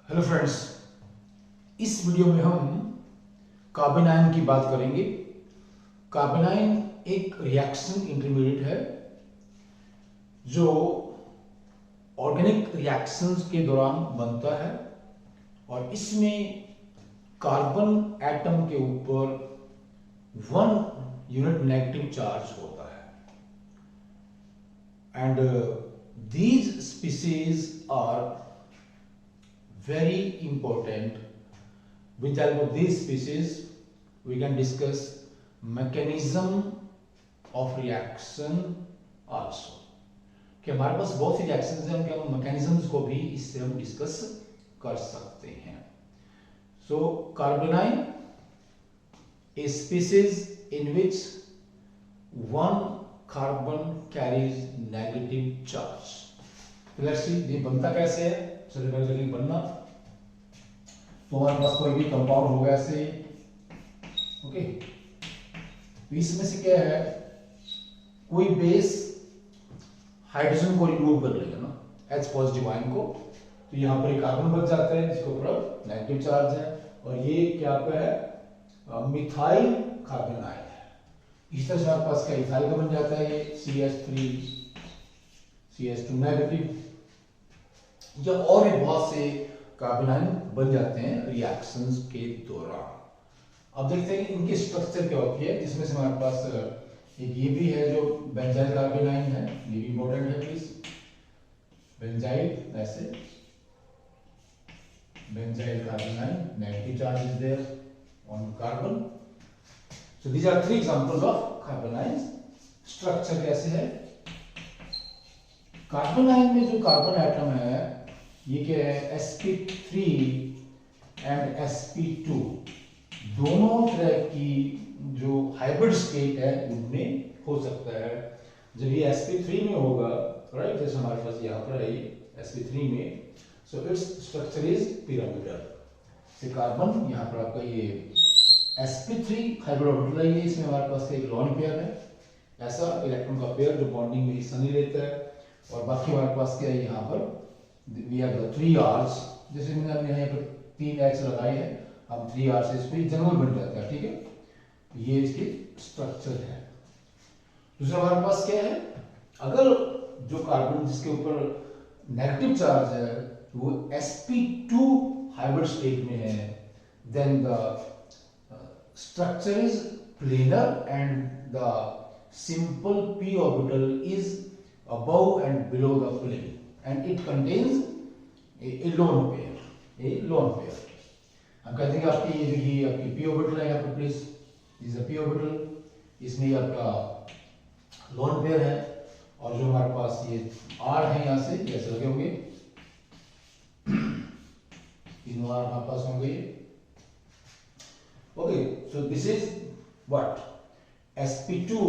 Hello friends, इस video में हम कार्बन आयन की बात करेंगे। कार्बन आयन एक रिएक्शन इंटरमीडिएट है जो ऑर्गेनिक रिएक्शंस के दौरान बनता है और इसमें कार्बन एटम के ऊपर 1 यूनिट नेगेटिव चार्ज होता है and these species are very important. With the help of these species we can discuss mechanism of reaction also. कि हमारे पास बहुत सी रिएक्शंस हैं, उनके हम मैकेनिज्म्स को भी इससे हम डिस्कस कर सकते हैं। सो कार्बोनाइन a species in which one carbon carries negative charge. तो लेट्स सी ये बनता कैसे है। सबसे पहले चलिए बनना, तो हमारे पास कोई भी कंपाउंड होगा ऐसे, ओके। तो इसमें से क्या है, कोई बेस हाइड्रोजन को रिमूव कर लेगा ना, H पॉजिटिव आयन को, तो यहाँ पर एक कार्बन बच जाता है जिसके ऊपर नेगेटिव चार्ज है और ये क्या आपका है, मिथाइल कार्बन आयन है। इस तरह से हमारे पास क्या इथाइल का बन जाता है, ये CH3 CH2 नेगेटिव, या और भी बहुत से कार्बन आयन बन जाते हैं रिएक्शंस के दौरान। अब देखते हैं इनके स्ट्रक्चर क्या होती है, जिसमें से हमारे पास एक ये भी है जो बेंजाइल कार्बन आयन है, ये भी इंपॉर्टेंट है प्लीज। बेंजाइल ऐसे, benzyl carbon ion negative charge is there on carbon. So these are 3 examples of carbon ion. Structure कैसे है, कार्बन आयन में जो कार्बन एटम है ये क्या है, sp3 एंड sp2 दोनों तरह की जो हाइब्रिड स्टेट है उनमें हो सकता है। जब ये sp3 में होगा, राइट, जैसे हमारे पास यहाँ पर है ये sp3 में, so its structure is pyramidal. से कार्बन यहाँ पर आपका ये sp3 हाइब्रिड ऑर्बिटल है, इसमें हमारे पास एक लोन पेयर है, ऐसा इलेक्ट्रॉन का पेयर जो बॉन्डिंग में हिस्सा नहीं लेता है, और बाकी हमारे पास क्या है, यहाँ पर वी हैव द 3 R's, जैसे मैंने यहाँ पर 3 H लगाए हैं, हम 3 R से इस पे जनरल बन जाता है, ठीक है। ये इसकी स्ट्रक्चर है। दूसरा हमारे पास क्या है, अगर जो कार्बन जिसके ऊपर नेगेटिव चार्ज है वो sp2 हाइब्रिड स्टेट में है, then the structure is planar and the simple p orbital is above and below the plane and it contains a lone pair, हम कहते हैं कि आपकी ये देखिए आपकी p orbital है यहाँ पर, please is a p orbital, इसमें ये आपका lone pair है, और जो हमारे पास ये r है यहाँ से ऐसे लगे होंगे, तीनों r हमारे पास होंगे, okay. So this is what sp2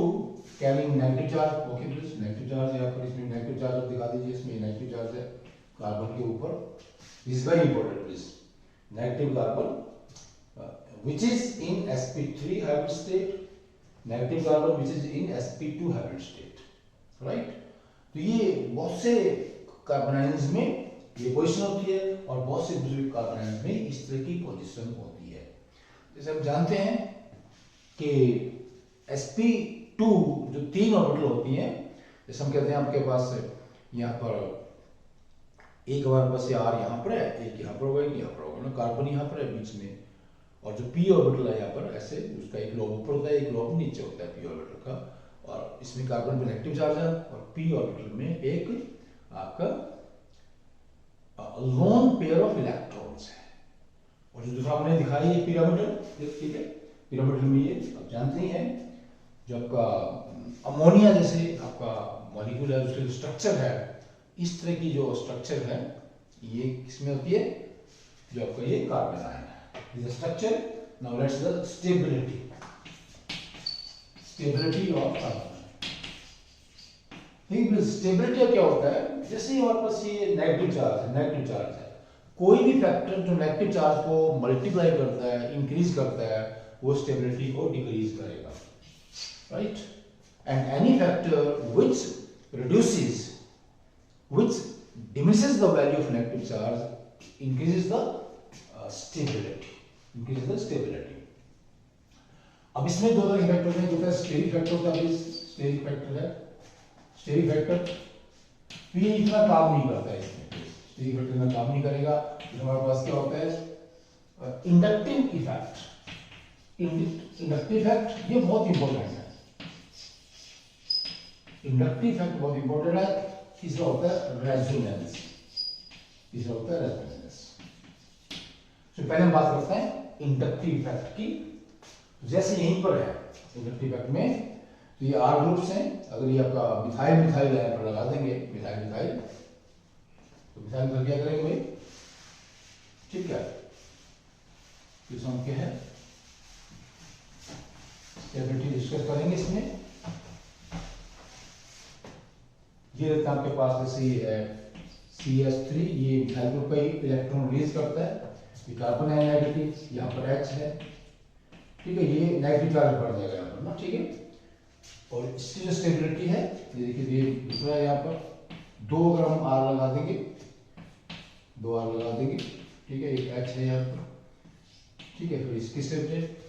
carrying negative charge, okay please, negative charge यहाँ पर, इसमें नेगेटिव चार्ज दिखा दीजिए, इसमें नेगेटिव चार्ज है कार्बन के ऊपर, this is very important please, negative carbon which is in sp3 hybrid state, negative carbon which is in sp2 hybrid state, right. तो ये बहुत से कार्बन आयन्स में ये पोजीशन होती है और बहुत से दूसरे कार्बन आयन्स में इस तरह की पोजीशन होती है। जैसे हम जानते हैं कि sp2 जो 3 ऑर्बिटल होती हैं, जैसे हम कहते हैं आपके पास यहाँ पर एक हमारे पास ये r यहाँ पर है, एक यहाँ पर होगा, एक यहाँ पर होगा ना, कार्बन यहाँ पर है बीच में, और जो p ऑर्बिटल है यहाँ पर ऐसे, उसका एक लोब ऊपर होता है, एक लोब नीचे होता है p ऑर्बिटल का, और इसमें कार्बन पे नेगेटिव चार्ज है और p ऑर्बिटल में एक आपका लोन पेयर ऑफ इलेक्ट्रॉन्स है। और जो दूसरा हमने दिखाई है पिरामिडल, ठीक है, पिरामिडल में ये आप जानते ही हैं, जो आपका अमोनिया जैसे आपका मॉलिक्यूल है, उसका जो स्ट्रक्चर है, इस तरह की जो स्ट्रक्चर है ये किसमें होती है, जो आपका ये कार्बन आयन है, this structure. Now let's the stability of carbon. ठीक है, स्टेबिलिटी क्या होता है, जैसे ही हमारे पास ये नेगेटिव चार्ज है, कोई भी फैक्टर जो नेगेटिव चार्ज को मल्टीप्लाई करता है, इंक्रीज करता है, वो स्टेबिलिटी को डिक्रीज करेगा, right, and any factor which diminishes the value of negative charge increases the stability, increases the stability. अब इसमें दो तरह के फैक्टर हैं, जो है स्टेरिक फैक्टर होता है, स्टेरिक फैक्टर है, स्टेरिक फैक्टर ये इतना काम नहीं करता है, इसमें स्टेरिक फैक्टर इतना काम नहीं करेगा। तो हमारे पास क्या होता है इंडक्टिव इफेक्ट, इंडक्टिव इफेक्ट ये बहुत इंपॉर्टेंट है, इंडक्टिव इफेक्ट बहुत इंपॉर्टेंट है। तीसरा होता है रेजोनेंस, तीसरा होता है रेजोनेंस। तो पहले हम बात करते हैं इंडक्टिव इफेक्ट की। जैसे यहीं पर है इंडक्टिव इफेक्ट में, तो ये आर ग्रुप्स हैं, अगर ये आपका मिथाइल मिथाइल यहाँ पर लगा देंगे, मिथाइल मिथाइल, तो मिथाइल मिथाइल क्या करेंगे भाई, ठीक है, किस हम क्या है स्टेबिलिटी डिस्कस करेंगे इसमें। ये रहता है आपके पास, जैसे ये है CH3, ये मिथाइल ग्रुप का इलेक्ट्रॉन रिलीज करता है, ये कार्बन है नेगेटिव, यहाँ पर H है, ठीक है, ये नेगेटिव चार्ज बढ़ जाएगा यहाँ पर ना, ठीक है। और इसकी जो स्टेबिलिटी है ये देखिए, ये दूसरा है यहाँ पर, दो अगर हम R लगा देंगे, दो R लगा देंगे, ठीक है, एक H है यहाँ पर, ठीक है, फिर इसकी स्टेबिलिटी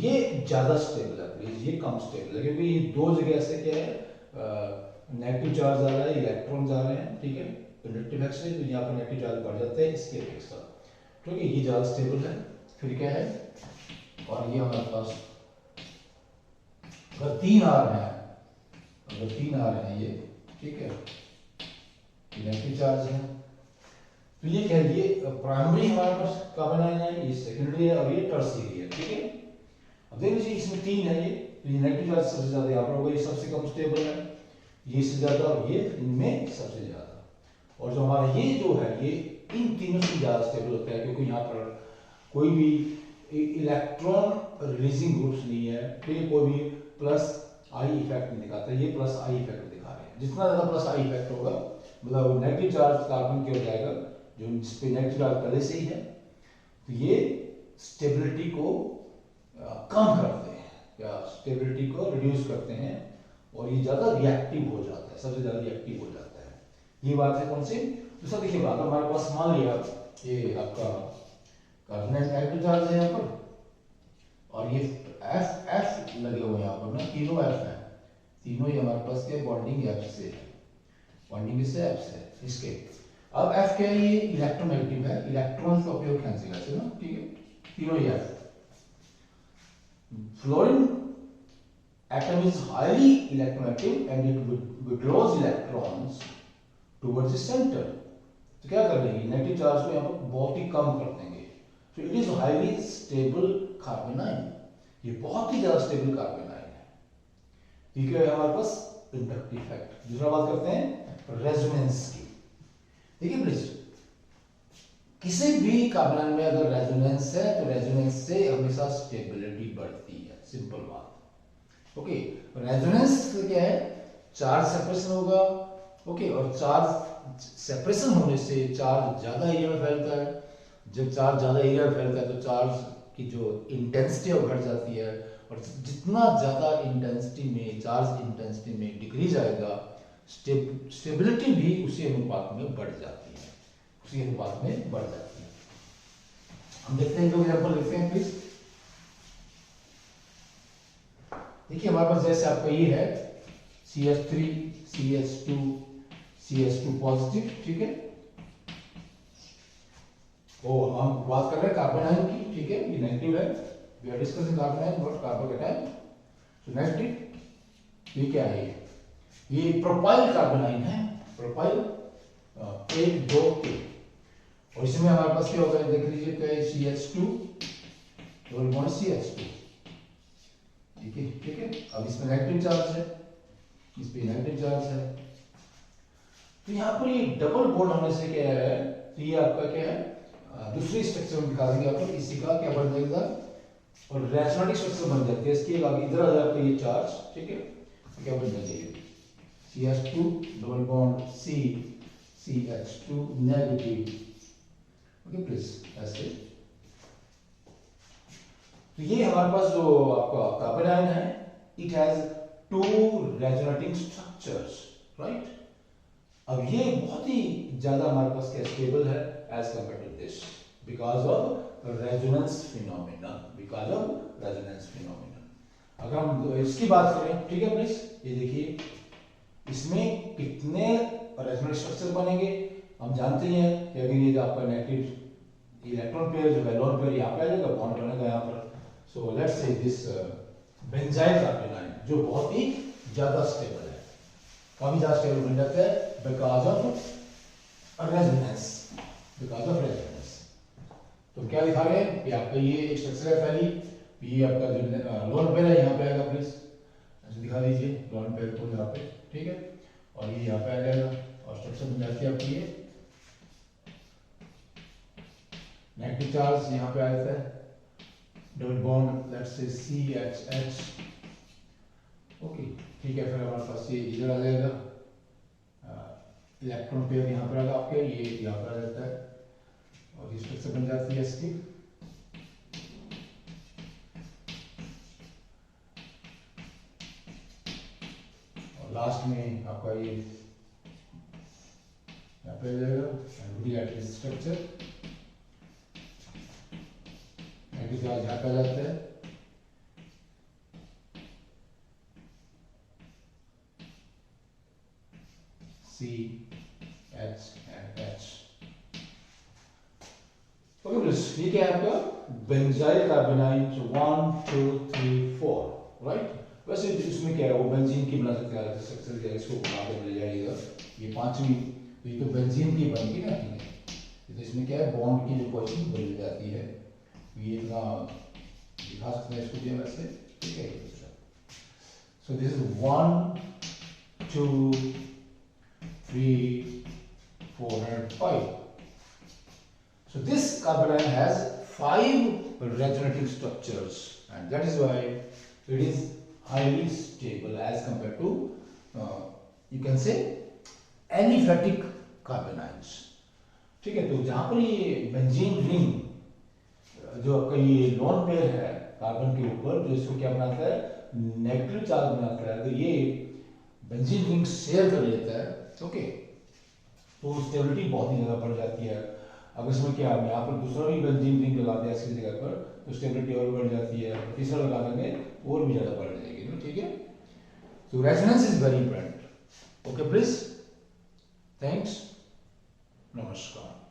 ये ज्यादा स्टेबल है, ये कम स्टेबल है, क्योंकि ये दो जगह से क्या है नेगेटिव चार्ज आ रहा है, इलेक्ट्रॉन आ रहे हैं, ठीक है, इंडक्टिव इफेक्ट से, तो यहाँ पर नेगेटिव चार्ज बढ़ जाते हैं इसके अपेक्षा, ठीक है, ये ज्यादा स्टेबल है। फिर क्या है, और ये हमारे पास अगर 3 R है, अगर 3 R है ये, ठीक है, नेगेटिव चार्ज है, तो ये क्या है, ये प्राइमरी हमारे पास कार्बन आयन है, ये सेकेंडरी है, और ये टर्शियरी है, ठीक है। अब देख लीजिए इसमें 3 है, ये नेगेटिव चार्ज सबसे ज्यादा यहाँ पर होगा, ये सबसे कम स्टेबल है, ये से ज्यादा, और ये इनमें सबसे ज्यादा, और जो हमारा ये जो है ये इन तीनों से ज्यादा स्टेबल होता है, क्योंकि यहाँ पर कोई भी इलेक्ट्रॉन रिलीजिंग ग्रुप्स नहीं है, तो ये कोई भी प्लस आई इफेक्ट नहीं दिखाता, ये प्लस आई इफेक्ट दिखा रहे हैं। जितना ज्यादा प्लस आई इफेक्ट होगा, मतलब नेगेटिव चार्ज कार्बन की हो जाएगा, जो जिसपे नेगेटिव चार्ज पहले से ही है, तो ये स्टेबिलिटी को कम करते हैं या स्टेबिलिटी को रिड्यूस करते हैं, और ये ज्यादा रिएक्टिव हो जाता है, सबसे ज्यादा रिएक्टिव हो जाता है। ये बात है कौन सी। दूसरा देखिए बात, हमारे पास मान लिया ये आपका कार्बन नेगेटिव चार्ज है यहाँ पर, और ये F लगे हुए यहाँ पर ना, तीनों F है, तीनों ही हमारे पास के बॉन्डिंग F से है, बॉन्डिंग से F से इसके। अब F क्या है, ये इलेक्ट्रोनेगेटिव है, इलेक्ट्रॉन का उपयोग कैंसिल करते हैं ना, ठीक है, तीनों ही F। Fluorine atom is highly electronegative and it withdraws electrons towards the center। तो क्या कर देंगे, नेगेटिव चार्ज को यहाँ पर बहुत ही कम कर देंगे। तो it is highly stable carbon ion, ये बहुत ही ज्यादा स्टेबल कार्बन आयन है, ठीक है। हमारे पास इंडक्टिव इफेक्ट। दूसरा बात करते हैं रेजोनेंस की। देखिए प्लीज, किसी भी कार्बन आयन में अगर रेजोनेंस है तो रेजोनेंस से हमेशा स्टेबिलिटी बढ़ती है, सिंपल बात। ओके, रेजोनेंस क्या है, चार्ज सेपरेशन होगा, ओके, और चार्ज सेपरेशन होने से चार्ज ज्यादा एरिया में फैलता है। जब चार्ज ज्यादा एरिया में फैलता है तो चार्ज की जो इंटेंसिटी है वो घट जाती है, और जितना ज्यादा इंटेंसिटी में, चार्ज इंटेंसिटी में डिक्रीज आएगा, स्टेबिलिटी भी उसी अनुपात में बढ़ जाती है, उसी अनुपात में बढ़ जाती है। हम देखते हैं, दो एग्जांपल देखते हैं प्लीज। देखिए हमारे पास जैसे आपका ये है CH3 CH2 CH2 पॉजिटिव, ठीक है, और हम बात कर रहे हैं कार्बन आयन की, ठीक है, ये नेगेटिव है, we are discussing carbon ion not carbocation, so negative. ये क्या है, ये प्रोपाइल कार्बन आयन है, प्रोपाइल 1 2 3, और इसमें हमारे पास क्या होगा, देख लीजिए क्या है, CH2 डबल बॉन्ड CH2, ठीक है, ठीक है। अब इसमें नेगेटिव चार्ज है, इस पे नेगेटिव चार्ज है, तो यहाँ पर ये डबल बॉन्ड होने से क्या है, तो ये आपका क्या है, दूसरी स्ट्रक्चर में दिखा देंगे आपको, इसी का क्या बन जाएगा, और रेजोनेटिव स्ट्रक्चर बन जाती है इसकी। इधर आ जाता है ये चार्ज, ठीक है, तो क्या बन जाएगी, CH2 double bond CH2 negative, okay please, ऐसे। तो ये हमारे पास जो आपका कार्बन आयन है, it has 2 resonating structures, right. अब ये बहुत ही ज्यादा हमारे पास क्या स्टेबल है, as compared to this because of resonance phenomenon. Because of resonance phenomenon. अगर हम इसकी बात करें, ठीक है प्लीज, ये देखिए इसमें कितने रेजोनेंस स्ट्रक्चर बनेंगे। हम जानते हैं कि अगर ये आपका नेगेटिव इलेक्ट्रॉन पेयर जो है लोन पेयर यहाँ पे आ जाएगा, बॉन्ड बनेगा यहाँ पर। So let's say this benzyl carbonyl जो बहुत ही ज्यादा स्टेबल है, काफी ज्यादा स्टेबल बन जाता है because of resonance, because of resonance. तो क्या दिखा रहे हैं कि आपका ये एक स्ट्रक्चर है पहली, ये आपका जो लोन पेयर है यहाँ पे आएगा, प्लीज ऐसे दिखा दीजिए लोन पेयर को यहाँ पे, ठीक है, और ये यहाँ पे आ जाएगा और स्ट्रक्चर बन जाती है आपकी ये नेगेटिव चार्ज यहाँ पे आ जाता है, double bond let's say CHH, okay ठीक है। फिर हमारे पास ये इधर आ जाएगा, इलेक्ट्रॉन पेयर यहाँ पर आएगा आपके, ये यहाँ पर आ जाता है और ये स्ट्रक्चर बन जाती है इसकी। और लास्ट में आपका ये यहाँ पे आ जाएगा स्ट्रक्चर, नेगेटिव यहाँ पे आ जाता है, CH and H। Okay please, ये क्या है आपका बेंजाइल कार्बोनाइल 1 2 3 4, राइट। वैसे इसमें क्या है वो बेंजीन की बना सकते हैं स्ट्रक्चर, क्या इसको बना के ले जाइएगा, ये पांचवी तो ये तो बेंजीन की बनेगी ना, ठीक है। तो इसमें क्या है बॉन्ड की जो क्वेश्चन बन जाती है, ये इतना दिखा सकते हैं इसको दिया वैसे, ठीक है। So this is 1 2 3 4 and 5. So this carbonyl has 5 resonating structures and that is why it is highly stable as compared to you can say aliphatic carbonyls, ठीक है। तो जहां पर ये बेंजीन रिंग जो आपका ये लोन पेयर है कार्बन के ऊपर, जो इसको क्या बनाता है नेगेटिव चार्ज बनाता है, अगर ये बेंजीन रिंग शेयर कर लेता है, ओके, तो स्टेबिलिटी बहुत ही ज्यादा बढ़ जाती है। अगर इसमें क्या है यहाँ पर दूसरा भी बेंजीन रिंग लगा दिया इसकी जगह पर, तो स्टेबिलिटी और बढ़ जाती है, तीसरा लगा देंगे और भी ज्यादा बढ़ जाएगी ना, ठीक है। So resonance is very important, okay please, thanks, नमस्कार।